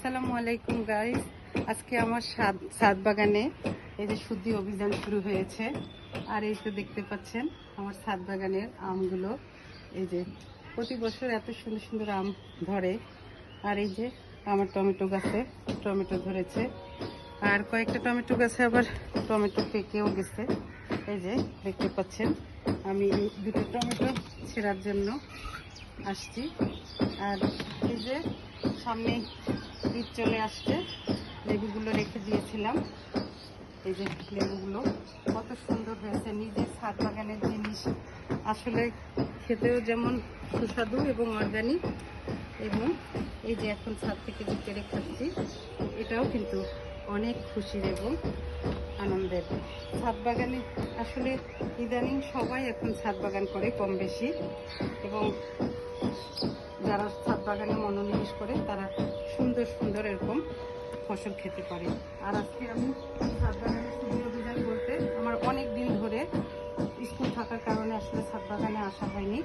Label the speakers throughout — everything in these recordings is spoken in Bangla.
Speaker 1: আসসালামু আলাইকুম গাইস। আজকে আমার ছাদ বাগানে এই যে শুদ্ধি অভিযান শুরু হয়েছে। আর এই তো দেখতে পাচ্ছেন আমার ছাদ বাগানের আমগুলো। এই যে প্রতি বছর এত সুন্দর সুন্দর আম ধরে। আর এই যে আমার টমেটো গাছে টমেটো ধরেছে, আর কয়েকটা টমেটো গাছে আবার টমেটো পেকেও গেছে। এই যে দেখতে পাচ্ছেন আমি এই দুটো টমেটো ছেঁড়ার জন্য আসছি। আর এই যে সামনে ঈদ চলে আসছে, লেবুগুলো রেখে দিয়েছিলাম। এই যে লেবুগুলো কত সুন্দর হয়েছে। নিজের ছাদ বাগানের জিনিস আসলে খেতেও যেমন সুস্বাদু এবং অর্গানিক, এবং এই যে এখন ছাদ থেকে যে পেরে খাচ্ছি এটাও কিন্তু অনেক খুশির এবং আনন্দের। ছাদ বাগানে আসলে ইদানিং সবাই এখন ছাদ বাগান করে কম বেশি, এবং যারা ছাদ বাগানে মনোনিবেশ করে তারা সুন্দর সুন্দর এরকম ফসল খেতে পারে। আর আজকে আমি ছাদ বাগানে শুদ্ধি অভিযান বলতে আমার অনেক দিন ধরে স্কুল থাকার কারণে আসলে ছাদ বাগানে আসা হয়নি।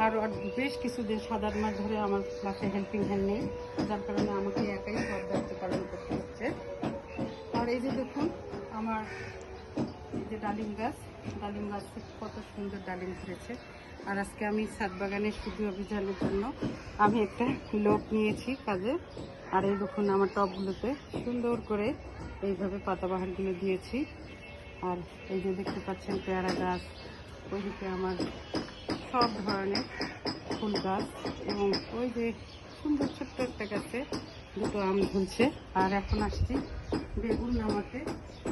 Speaker 1: আর বেশ কিছুদিন 7-8 মাস ধরে আমার বাসায় হেল্পিং হ্যান্ড নেই, যার কারণে আমাকে একাই সব দায়িত্ব পালন করতে হচ্ছে। আর এই যে দেখুন আমার এই যে ডালিম গাছে কত সুন্দর ডালিম ধরেছে। আর আজকে আমি ছাদ বাগানের শুদ্ধি অভিযানের জন্য আমি একটা লোক নিয়েছি কাজে। আর এই দেখুন আমার টবগুলোতে সুন্দর করে এইভাবে পাতাবাহারগুলো দিয়েছি। আর এই যে দেখতে পাচ্ছেন পেয়ারা গাছ, ওইদিকে আমার সব ধরনের ফুল গাছ, এবং ওই যে সুন্দর ছোট্ট একটা গাছে দুটো আম ঝুলছে। আর এখন আসছি বেগুন নামাতে।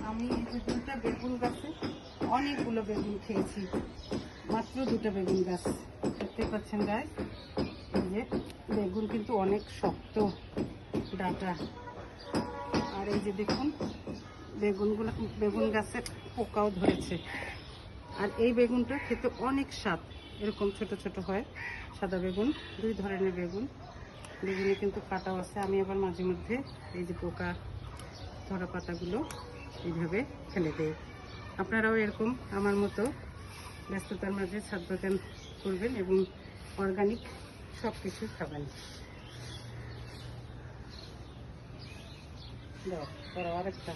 Speaker 1: আমি এই যে দুটা বেগুন গাছে অনেকগুলো বেগুন খেয়েছি, মাত্র দুটো বেগুন গাছ। দেখতে পাচ্ছেন গায়ে এই যে বেগুন কিন্তু অনেক শক্ত ডাটা। আর এই যে দেখুন বেগুন গাছের পোকাও ধরেছে। আর এই বেগুনটা খেতে অনেক স্বাদ, এরকম ছোট ছোট হয় সাদা বেগুন। দুই ধরনের বেগুনে কিন্তু কাটাও আছে। আমি আবার মাঝে মধ্যে এই যে পোকা ধরা পাতাগুলো এইভাবে ফেলে দেই। আপনারাও এরকম আমার মতো ব্যস্ততার মাঝে ছাদ বাগান করবেন এবং অর্গানিক সব কিছু খাবেন। দাও আরেকটা।